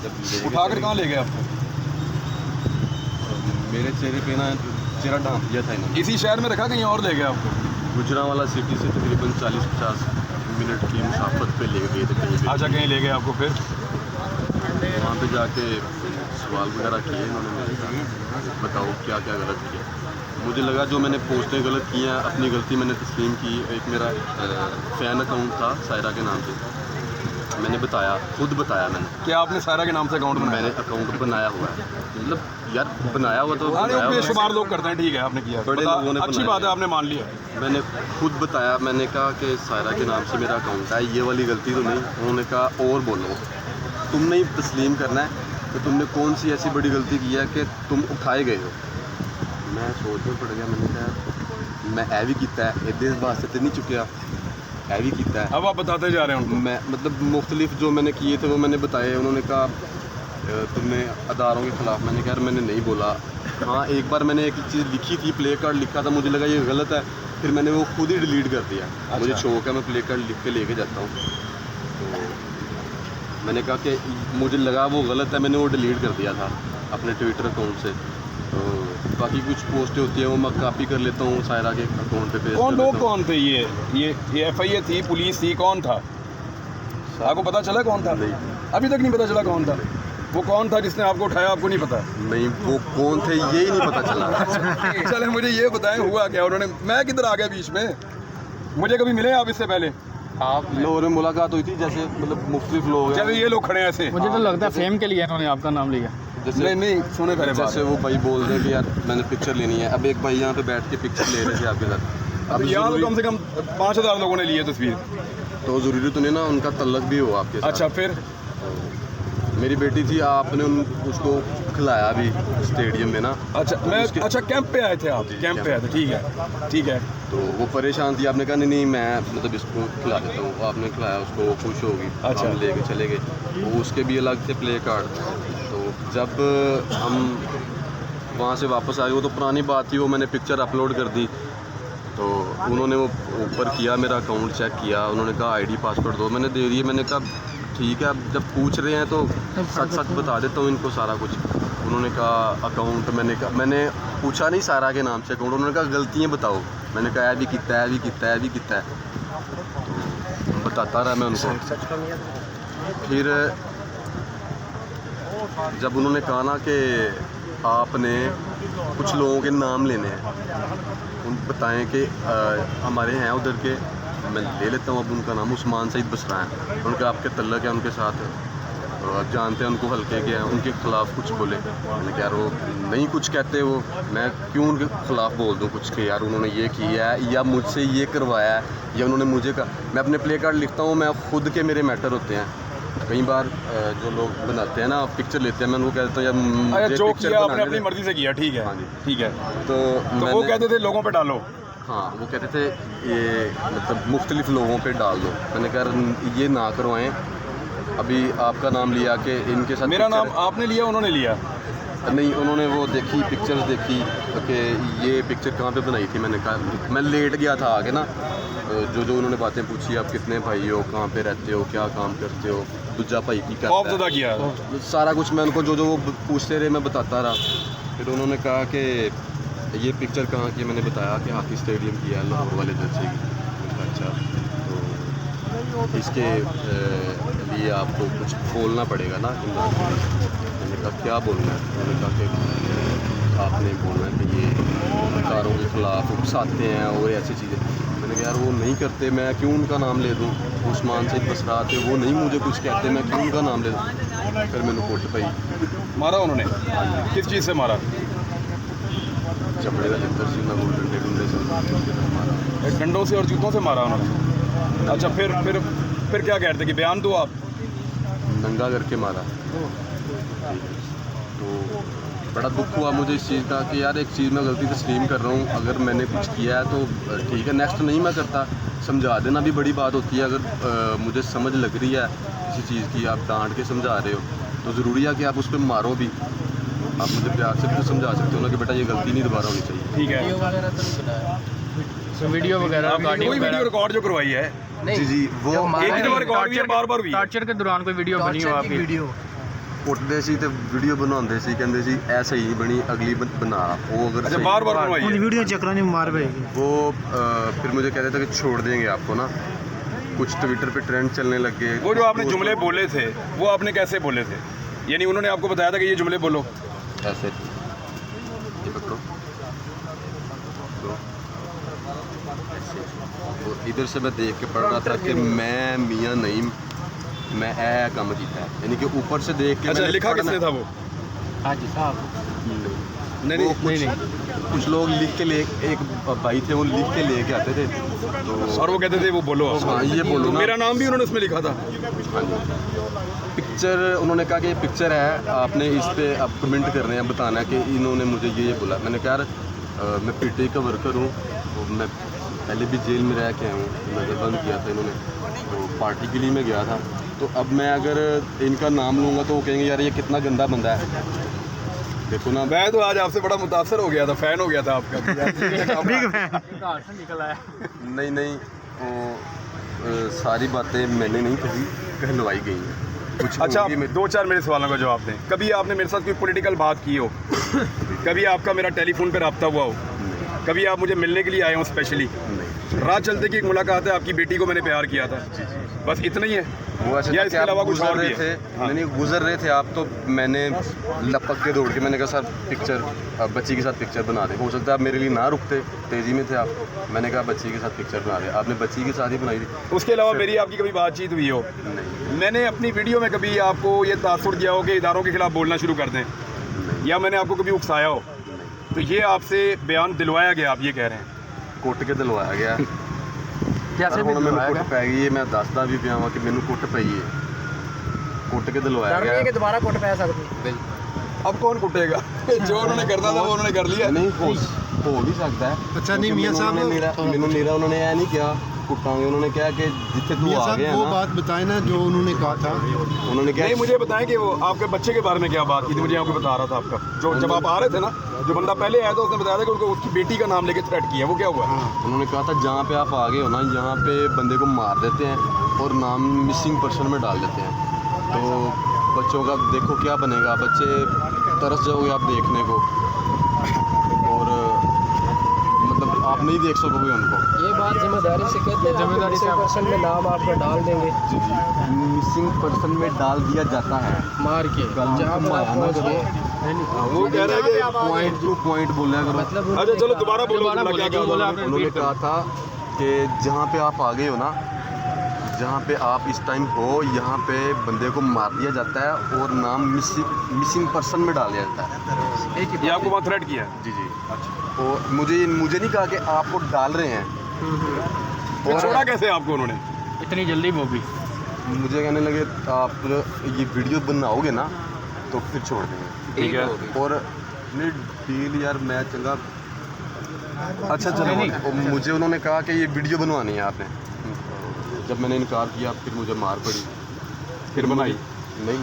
जब उठाकर कहाँ ले गए आपको? मेरे चेहरे पे ना चेहरा ढांप दिया था इन्होंने। इसी शहर में रखा, कहीं और ले गए आपको? गुजरांवाला सिटी से तकरीबन 40-50 मिनट की मुसाफत पे ले गए थे कहीं पे। अच्छा, कहीं ले गए आपको, फिर वहाँ पे जाके सवाल वगैरह किए इन्होंने मेरे साथ, बताओ क्या क्या गलत किया। मुझे लगा जो मैंने पोस्टें गलत की हैं, अपनी गलती मैंने तस्लीम की। एक मेरा फ़ैन अकाउंट था सायरा के नाम से, मैंने बताया, खुद बताया मैंने। क्या आपने सायरा के नाम से अकाउंट बनाया? मैंने अकाउंट बनाया हुआ है, मतलब यार बनाया हुआ तो बनाया हुआ है। बेशुमार लोग करते हैं, ठीक है आपने किया, बड़े लोगों ने अच्छी बात है, आपने मान लिया। मैंने खुद बताया, मैंने कहा कि सायरा के नाम से मेरा अकाउंट है, ये वाली गलती तो नहीं। उन्होंने कहा और बोलो, तुमने ही तस्लीम करना है कि तुमने कौन सी ऐसी बड़ी गलती की है कि तुम उठाए गए हो। मैं सोच में पड़ गया, मैंने कहा मैं ऐ भी किया है, इस वास्ते तो नहीं चुकिया, ऐ भी किया है। अब आप बताते जा रहे हैं उनको? मैं मतलब मुख्तलिफ जो मैंने किए थे वो मैंने बताए। उन्होंने कहा तुमने अदारों के ख़िलाफ़, मैंने कहा मैंने नहीं बोला। हाँ, एक बार मैंने एक चीज़ लिखी थी, प्ले कार्ड लिखा था, मुझे लगा ये गलत है, फिर मैंने वो खुद ही डिलीट कर दिया। अच्छा। मुझे शौक है, मैं प्ले कार्ड लिख के लेके जाता हूँ, तो मैंने कहा कि मुझे लगा वो गलत है, मैंने वो डिलीट कर दिया था अपने ट्विटर अकाउंट से। तो बाकी कुछ पोस्टें होती हैं वो मैं कॉपी कर लेता हूँ सायरा के अकाउंट पे पेस्ट कौन कर लोग लेता हूँ। कौन थे ये FIA थी, पुलिस थी, कौन था? आपको पता चला कौन था? नहीं, अभी तक नहीं पता चला कौन था? वो कौन था जिसने आपको उठाया, आपको नहीं पता? नहीं, वो कौन थे ये ही नहीं पता चला। चले मुझे ये बताएं, हुआ क्या? उन्होंने, मैं किधर आ गया बीच में? मुझे कभी मिले आप इससे पहले? आप लोगों में मुलाकात हुई थी, जैसे मतलब मुख्तलिफ लोग हैं। चले ये लोग खड़े हैं ऐसे। मुझे तो लगता है फेम के लिए इन्होंने आपका नाम लिया। जैसे नहीं सुने पहले बात। जैसे वो भाई बोल रहे हैं कि यार मैंने पिक्चर लेनी है। अब एक भाई यहाँ पे बैठ के पिक्चर ले रहे थे आपके साथ, अब यहाँ तो कम से कम 5000 लोगों ने लिए तस्वीर। तो ज़रूरी तो नहीं ना उनका तल्लक भी हो आपके साथ। अच्छा, फिर मेरी बेटी थी, आपने उसको खिलाया भी स्टेडियम में ना। अच्छा, अच्छा कैंप पे आए थे आप? कैंप पे आए थे, ठीक है। तो वो परेशान थी, आपने कहा नहीं मैं मतलब इसको खिला देता हूँ। आपने खिलाया उसको, वो खुश होगी। अच्छा। हम लेके चले गए, वो उसके भी अलग थे प्ले कार्ड। तो जब हम वहाँ से वापस आए, वो तो पुरानी बात थी, वो मैंने पिक्चर अपलोड कर दी। तो उन्होंने वो ऊपर किया, मेरा अकाउंट चेक किया, उन्होंने कहा ID पासवर्ड दो, मैंने दे दिए। मैंने कहा ठीक है, अब जब पूछ रहे हैं तो सच सच बता देता हूँ इनको सारा कुछ। उन्होंने कहा अकाउंट, मैंने पूछा नहीं सारा के नाम से अकाउंट, उन्होंने कहा गलतियाँ बताओ। मैंने कहा ऐ भी किया है। तो बताता रहा मैं उनको। फिर जब उन्होंने कहा ना कि आपने कुछ लोगों के नाम लेने हैं, उन बताएं कि हमारे हैं उधर के, मैं ले लेता हूँ अब उनका नाम, उस्मान सईद बसरा है। उनका आपके तल्लक है उनके साथ, आप जानते हैं उनको, हल्के के हैं, उनके ख़िलाफ़ कुछ बोले। मैंने कहा यार वो नहीं कुछ कहते, वो मैं क्यों उनके ख़िलाफ़ बोल दूँ कुछ कि यार उन्होंने ये किया है या मुझसे ये करवाया है या उन्होंने मुझे कहा। मैं अपने प्ले कार्ड लिखता हूँ, मैं खुद के मेरे मैटर होते हैं। कई बार जो लोग बनाते हैं ना पिक्चर लेते हैं, मैं उनको कह देता हूँ यार मुझे जो पिक्चर किया आपने बनाने अपनी दे। मर्जी से किया, ठीक है। हाँ जी, ठीक है। तो वो कहते थे लोगों पे डालो। हाँ, वो कहते थे ये मतलब मुख्तलिफ लोगों पे डाल दो। मैंने कहा ये ना करवाएं, अभी आपका नाम लिया कि इनके साथ मेरा नाम पिक्चर आपने लिया, उन्होंने लिया? नहीं, उन्होंने वो देखी पिक्चर्स देखी कि ये पिक्चर कहाँ पे बनाई थी। मैंने कहा मैं लेट गया था आगे ना, जो उन्होंने बातें पूछी, आप कितने भाई हो, कहाँ पे रहते हो, क्या काम करते हो, दूजा भाई की खौफजदा किया सारा कुछ मैं उनको जो वो पूछते रहे मैं बताता रहा। फिर उन्होंने कहा कि ये पिक्चर कहाँ की, मैंने बताया कि हॉकी स्टेडियम की है, लाहौर वाले जलसे की। अच्छा, तो इसके लिए आपको कुछ बोलना पड़ेगा ना इमरान को। मैंने कहा क्या बोलना है? उन्होंने कहा कि आपने बोलना है कि ये कारों के ख़िलाफ़ उकसाते हैं और ऐसी चीज़ें। मैंने कहा यार वो नहीं करते, मैं क्यों उनका नाम ले दूँ? उस्मान सईद बसरा थे, वो नहीं मुझे कुछ कहते, मैं क्यों उनका नाम ले दूँ? फिर मैंने कोट पाई। मारा उन्होंने? किस चीज़ से मारा? चमड़े का जंतर सी ना डंडे डंडे से मारा, डंडों से और जूतों से मारा उन्होंने? अच्छा, फिर क्या कहते कि बयान दो आप? नंगा करके मारा। तो बड़ा दुख हुआ मुझे इस चीज़ का कि यार एक चीज़ मैं गलती तस्लीम कर रहा हूँ, अगर मैंने कुछ किया है तो ठीक है, नेक्स्ट नहीं मैं करता। समझा देना भी बड़ी बात होती है। अगर मुझे समझ लग रही है किसी चीज़ की, आप डांट के समझा रहे हो तो ज़रूरी है कि आप उस पर मारो भी। आप मुझे प्यार से भी तो समझा सकते हो ना कि बेटा ये गलती नहीं दोबारा होनी चाहिए। ठीक है। वीडियो वगैरह कोई वीडियो रिकॉर्ड जो करवाई है? जी वो एक ही दफा रिकॉर्ड हुई है, बार-बार हुई है? टॉर्चर के दौरान कोई वीडियो बनी हो आपकी? ਕੁੱਟਦੇ ਸੀ ਤੇ ਵੀਡੀਓ ਬਣਾਉਂਦੇ ਸੀ, ਕਹਿੰਦੇ ਸੀ ਐ ਸਹੀ ਬਣੀ ਅਗਲੀ ਬਣਾ वो अगर अच्छा सही- बार बार बनवाइए। वीडियो चक्कर नहीं मार पाएगी। वो फिर मुझे कहते थे कि छोड़ देंगे आपको ना, कुछ ट्विटर पे ट्रेंड चलने लग गए। वो जो आपने जुमले बोले थे वो आपने कैसे बोले थे? यानी उन्होंने आपको बताया था कि ये जुमले बोलो? ऐसे ये पकड़ो ऐसे, तो इधर से मैं देख के पढ़ रहा था कि मैं मियाँ नईम मैं ए काम किया है, यानी कि ऊपर से देख के अच्छा मैंने लिखा पढ़ना- किसने था वो? हाजी साहब नहीं वो कुछ लोग लिख के ले, एक भाई थे वो लिख के लेके आते थे तो और वो कहते थे वो बोलो आप। हाँ, ये बोलो तो ना। मेरा नाम भी उन्होंने उसमें लिखा था। हाँ जी। पिक्चर उन्होंने कहा कि ये पिक्चर है, आपने इस पे आप कमेंट करने हैं, बताना है कि इन्होंने मुझे ये बोला। मैंने कहा यार मैं पीटीआई का वर्कर हूँ, तो मैं पहले भी जेल में रह के आया हूँ, नज़र बंद किया था इन्होंने, तो पार्टी के लिए मैं गया था। तो अब मैं अगर इनका नाम लूँगा तो वो कहेंगे यार ये कितना गंदा बंदा है। देखो ना, मैं तो आज आपसे बड़ा मुतासर हो गया था, फैन हो गया था आपका। Big fan. घर से निकल आया। नहीं वो सारी बातें मैंने नहीं कही, कहलवाई गई हैं। कुछ अच्छा होंगी दो चार मेरे सवालों का जवाब दें। कभी आपने मेरे साथ कोई पॉलिटिकल बात की हो? कभी आपका मेरा टेलीफोन पे रब्ता हुआ हो? नहीं, कभी आप मुझे मिलने के लिए आए हो स्पेशली? नहीं। रात चलते की एक मुलाकात है, आपकी बेटी को मैंने प्यार किया था, बस इतना ही है? वो ऐसे या था कि इसके आप अलावा कुछ गुजर और भी रहे है? थे, हाँ। नहीं गुजर रहे थे आप, तो मैंने लपक के दौड़ के मैंने कहा सर पिक्चर बच्ची के साथ पिक्चर बना दे। हो सकता है आप मेरे लिए ना रुकते, तेज़ी में थे आप, मैंने कहा बच्ची के साथ पिक्चर बना दे, आपने बच्ची के साथ ही बनाई थी। उसके अलावा मेरी आपकी कभी बातचीत हुई हो? नहीं मैंने अपनी वीडियो में कभी आपको ये तासुर दिया हो कि इदारों के खिलाफ बोलना शुरू कर दें, नहीं या मैंने आपको कभी उकसाया हो? नहीं, तो ये आपसे बयान दिलवाया गया, आप ये कह रहे हैं? कुट के दिलवाया गया। कैसे भी मैंने दिलवाया कुट पै गई है, मैं दसदा भी पिया कि मैनू कुट पई है, कुट के दिलवाया गया। कि दोबारा कोट पै सकती। अब कौन कुटेगा? जो उन्होंने करना था वो उन्होंने कर लिया। नहीं हो भी सकता है। अच्छा, नहीं, मियां साहब, मैनू मेरा उन्होंने यह नहीं किया कुटांगे, उन्होंने कहा कि जिथे तू आ गया वो ना, बात बताए ना जो उन्होंने कहा था। उन्होंने नहीं, कहा मुझे बताएं कि वो आपके बच्चे के बारे में क्या बात की थी? मुझे आपको बता रहा था आपका जो जब आप आ रहे थे ना, जो बंदा पहले आया था उसने बताया था कि उनको उसकी बेटी का नाम लेके थ्रेट किया, वो क्या हुआ? उन्होंने कहा था जहाँ पे आप आ गए हो ना, यहाँ पे बंदे को मार देते हैं और नाम मिसिंग पर्सन में डाल देते हैं, तो बच्चों का देखो क्या बनेगा, बच्चे तरस जाओगे आप देखने को, और मतलब आप नहीं देख सकोगे उनको। ये बात जिम्मेदारी से कहते हैं, जिम्मेदारी से आप- पर्सन में नाम आपका डाल देंगे मिसिंग पर्सन में डाल दिया जाता है। मार के जहाँ पर आप पहुँच गए। वो कह रहे हैं कि पॉइंट टू पॉइंट बोला करो। मतलब अच्छा चलो दोबारा बोलो, दोबारा क्या बोलो, क्या जो बोला बोला? आपने। उन्होंने कहा था कि जहाँ पे आप आ गए हो ना, जहाँ पे आप इस टाइम हो, यहाँ पे बंदे को मार दिया जाता है और नाम मिसिंग पर्सन में डाल दिया जाता है। ये आपको वहाँ थ्रेट किया है? जी जी। और मुझे नहीं कहा कि आपको डाल रहे हैं, फिर छोड़ा कैसे आपको उन्होंने? इतनी जल्दी वो भी मुझे कहने लगे आप ये वीडियो बनाओगे ना तो फिर छोड़ देंगे। ठीक है। और नहीं डील यार मैं चंगा अच्छा चलो। नहीं, और मुझे उन्होंने कहा कि ये वीडियो बनवानी है आपने, जब मैंने इनकार किया फिर मुझे मार पड़ी, फिर बनाई? नहीं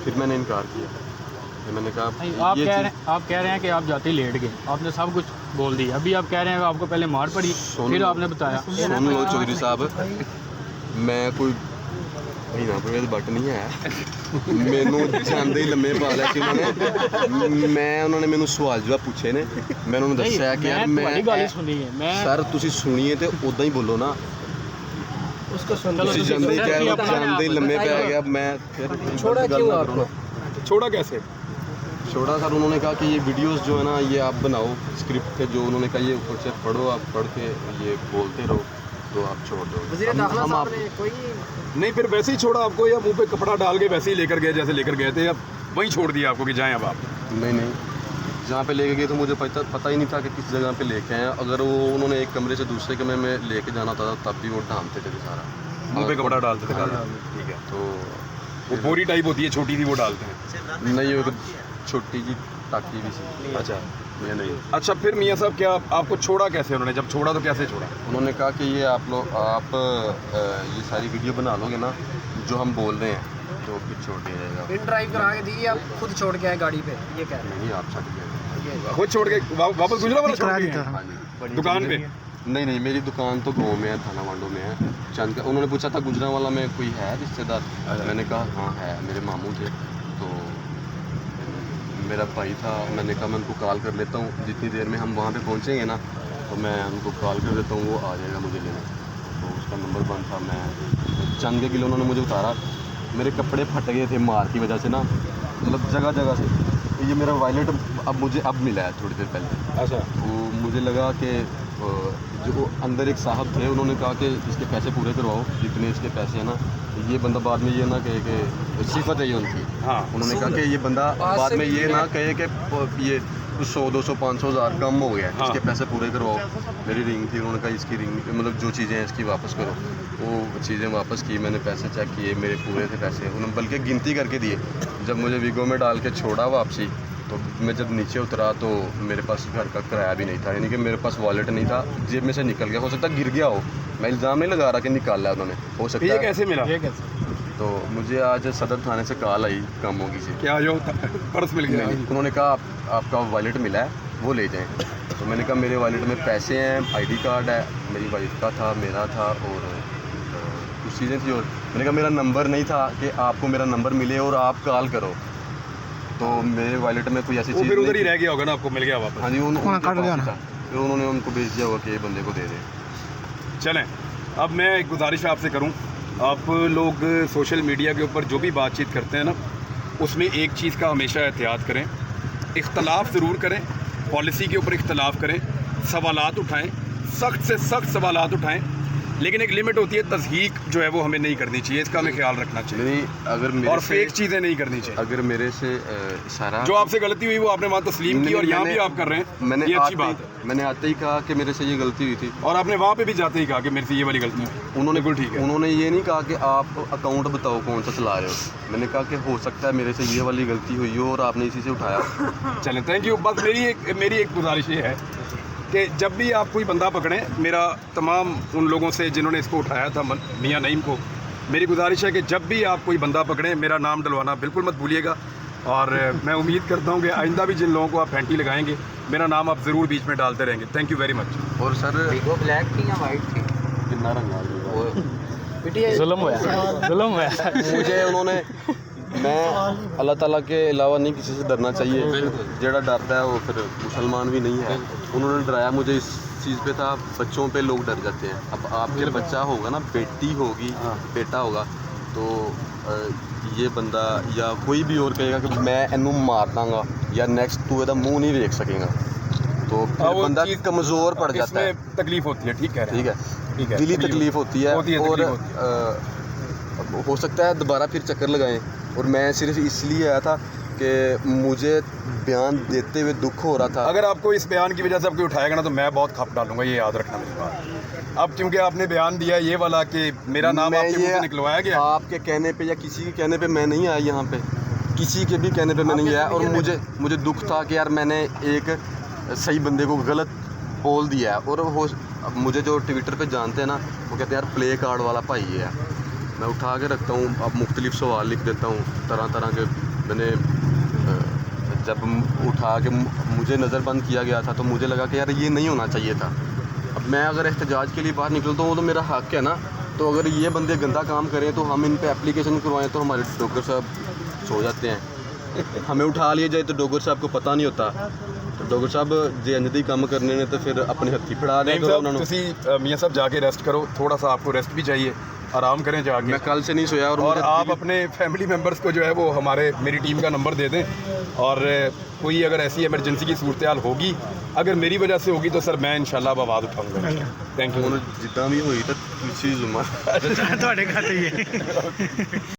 फिर मैंने इनकार किया, फिर मैंने नहीं, कहा ये चीज़- आप कह रहे हैं कि आप जाते ही लेट गए, आपने सब कुछ बोल दिया। अभी आप कह रहे हैं कि आपको पहले मार पड़ी, फिर आपने बताया। सुन लो चौधरी साहब, मैं कोई महीना पर बट नहीं है, मैनू जानते ही लम्बे पा लिया कि उन्होंने मैनू सवाल जवाब पूछे ने, मैं उन्होंने दस्या कि यार तुम्हारी गाली सुनी है मैं सर तुसी सुनिए तो उदा ही बोलो ना, उसको सुन चलो, तुसी तुसी जानते ही सर, कह ठीक है, जानते ही लम्बे पे आ गया, मैं छोड़ा क्यों आपको? छोड़ा कैसे? छोड़ा सर, उन्होंने कहा कि ये वीडियोस जो है ना ये आप बनाओ, स्क्रिप्ट थे जो उन्होंने कहा ये ऊपर से पढ़ो, आप पढ़ के ये बोलते रहो तो आप छोड़ दो। हम आप कोई नहीं, फिर वैसे ही छोड़ा आपको, या मुंह पे कपड़ा डाल के वैसे ही लेकर गए जैसे लेकर गए थे, या वहीं छोड़ दिया आपको कि जाएं अब आप? नहीं जहाँ पे लेके गए तो मुझे पता ही नहीं था कि किस जगह पे लेके आए। अगर वो उन्होंने एक कमरे से दूसरे कमरे में लेके जाना था तब भी वो ढांपते थे सारा, मुंह पे कपड़ा डालते थे? हाँ। ठीक है। तो वो बोरी टाइप होती है छोटी सी, वो डालते हैं? नहीं वो छोटी जी टाकी भी सी। अच्छा ये नहीं, अच्छा, फिर मियाँ साहब क्या आपको छोड़ा कैसे उन्होंने? जब छोड़ा तो कैसे छोड़ा? उन्होंने कहा कि ये आप ये सारी वीडियो बना लोगे ना जो हम बोल रहे हैं तो फिर छोड़ दिया जाएगा। इन ड्राइव करा के दी, आप खुद छोड़ के आए गाड़ी पे, ये कह रहे नहीं आप छट गए। खुद छोड़ के वापस गुजरा वाला छोड़ करा के देता गए? हाँ जी। दुकान पे? नहीं मेरी दुकान तो गाँव में है, थाना वांडो में है। चंद का उन्होंने पूछा था गुजरांवाला में कोई है रिश्तेदार, मैंने कहा हाँ है, मेरे मामू थे, तो मेरा भाई था, मैंने कहा मैं उनको कॉल कर लेता हूँ, जितनी देर में हम वहाँ पे पहुँचेंगे ना तो मैं उनको कॉल कर देता हूँ, वो आ जाएगा मुझे लेने। तो उसका नंबर बंद था, मैं चंद के किलो उन्होंने मुझे उतारा, मेरे कपड़े फट गए थे मार की वजह से ना, मतलब जगह जगह से। ये मेरा वॉलेट अब मिला है थोड़ी देर पहले। अच्छा, वो मुझे लगा कि जो अंदर एक साहब थे, उन्होंने कहा कि इसके पैसे पूरे करवाओ, जितने इसके पैसे हैं ना। ये बंदा बाद में ये ना कहे कि सिफत है ये उनकी। हाँ, उन्होंने कहा कि ये बंदा बाद में ये ना कहे कि ये 100 200 500 हज़ार कम हो गया, हाँ। इसके पैसे पूरे करवाओ। मेरी रिंग थी, उन्होंने कहा इसकी रिंग मतलब जो चीज़ें हैं इसकी वापस करो। वो चीज़ें वापस की, मैंने पैसे चेक किए, मेरे पूरे थे पैसे, उन्होंने बल्कि गिनती करके दिए। जब मुझे वीगो में डाल के छोड़ा वापसी, तो मैं जब नीचे उतरा तो मेरे पास घर का किराया भी नहीं था, यानी कि मेरे पास वॉलेट नहीं था, जेब में से निकल गया। हो सकता है गिर गया हो, मैं इल्ज़ाम नहीं लगा रहा कि निकाला है उन्होंने, हो सकता ये है। कैसे मिला? ये कैसे? तो मुझे आज सदर थाने से कॉल आई कामोगी से, क्या जो पर्स मिल गया? उन्होंने कहा आपका वॉलेट मिला है, वो ले जाएं। तो मैंने कहा मेरे वॉलेट में पैसे हैं, आईडी कार्ड है, मेरी वाइफ का था, मेरा था, और कुछ चीज़ें थी। और मैंने कहा मेरा नंबर नहीं था कि आपको मेरा नंबर मिले और आप कॉल करो। तो मेरे वॉलेट में कोई ऐसी वो चीज़ फिर उधर ही नहीं रह गया होगा ना, आपको मिल गया वापस? हाँ जी, उनके पास ही था। फिर उन्होंने उनको भेज दिया होगा कि ये बंदे को दे दें। चलें, अब मैं एक गुजारिश आपसे करूं, आप लोग सोशल मीडिया के ऊपर जो भी बातचीत करते हैं ना, उसमें एक चीज़ का हमेशा एहतियात करें, इख्तलाफ ज़रूर करें, पॉलिसी के ऊपर इख्तलाफ करें, सवालात उठाएं, सख्त से सख्त सवालात उठाएं, लेकिन एक लिमिट होती है, तज़हीक जो है वो हमें नहीं करनी चाहिए, इसका हमें ख्याल रखना चाहिए। नहीं, अगर मेरे और से- फेक चीज़ें नहीं करनी चाहिए। अगर मेरे से सारा जो आपसे गलती हुई वो आपने वहाँ तस्लीम की, और यहाँ भी आप कर रहे हैं, मैंने ये अच्छी बात है। मैंने आते ही कहा कि मेरे से ये गलती हुई थी। और आपने वहाँ पे भी जाते ही कहा कि मेरे से ये वाली गलती हुई। उन्होंने बिल्कुल ठीक है। उन्होंने ये नहीं कहा कि आप अकाउंट बताओ कौन सा चला रहे हो। मैंने कहा कि हो सकता है मेरे से ये वाली गलती हुई हो और आपने इसी से उठाया। चलें, थैंक यू। बस मेरी एक गुजारिश ये है कि जब भी आप कोई बंदा पकड़ें, मेरा तमाम उन लोगों से जिन्होंने इसको उठाया था मियां नईम को, मेरी गुजारिश है कि जब भी आप कोई बंदा पकड़ें, मेरा नाम डलवाना बिल्कुल मत भूलिएगा। और मैं उम्मीद करता हूँ कि आइंदा भी जिन लोगों को आप फैंटी लगाएंगे, मेरा नाम आप ज़रूर बीच में डालते रहेंगे। Thank you very much. और सर वो ब्लैक थी या वाइट थी? कितना रंग आ गया वो। जुल्म हुआ, जुल्म हुआ। मुझे उन्होंने, मैं अल्लाह ताला के अलावा नहीं किसी से डरना चाहिए, जेड़ा डरता है वो फिर मुसलमान भी नहीं है। उन्होंने डराया मुझे इस चीज़ पे था, बच्चों पे लोग डर जाते हैं। अब आपके बच्चा होगा ना, बेटी होगी, बेटा होगा, तो ये बंदा या कोई भी और कहेगा कि मैं इनू मार दांगा या नेक्स्ट तू एदा मुँह नहीं देख सकेगा, तो फिर बंदा कमज़ोर पड़ जाता है। तकलीफ होती है, ठीक है, ठीक है, ठीक है, दिली तकलीफ होती है। और तकलीफ हो सकता है दोबारा फिर चक्कर लगाएं। और मैं सिर्फ इसलिए आया था कि मुझे बयान देते हुए दुख हो रहा था। अगर आपको इस बयान की वजह से आपको उठाएगा ना, तो मैं बहुत खप डालूंगा, ये याद रखना मेरी बात। अब क्योंकि आपने बयान दिया ये वाला कि मेरा नाम मैं आपके मुंह ये से निकलवाया गया, आपके कहने पे या किसी के कहने पे मैं नहीं आया यहाँ पे, किसी के भी कहने पे मैं नहीं आया। और मुझे दुख था कि यार मैंने एक सही बंदे को गलत बोल दिया है। और अब मुझे जो ट्विटर पे जानते हैं ना, वो कहते हैं यार प्ले कार्ड वाला भाई है। मैं उठा के रखता हूँ, अब मुख्तलिफ सवाल लिख देता हूँ तरह तरह के। मैंने जब उठा के मुझे नज़रबंद किया गया था, तो मुझे लगा कि यार ये नहीं होना चाहिए था। अब मैं अगर एहतजाज के लिए बाहर निकलता हूँ तो मेरा हक़ है ना। तो अगर ये बंदे गंदा काम करें तो हम इन पे एप्लीकेशन करवाएं, तो हमारे डॉक्टर साहब सो जाते हैं। हमें उठा लिया जाए तो डॉक्टर साहब को पता नहीं होता, तो डॉक्टर साहब जे अंजदी काम करने ने तो फिर अपने हत्थी फड़ा दें। मियाँ साहब जाके रेस्ट करो, थोड़ा सा आपको रेस्ट भी चाहिए, आराम करें जाके। मैं कल से नहीं सोया। और आप अपने फैमिली मेम्बर्स को जो है वो मेरी टीम का नंबर दे दें, और कोई अगर ऐसी इमरजेंसी की सूरत हाल होगी, अगर मेरी वजह से होगी, तो सर मैं इंशाल्लाह अब आवाज़ उठाऊँगा। Thank you. जितना भी हुई तो चीज़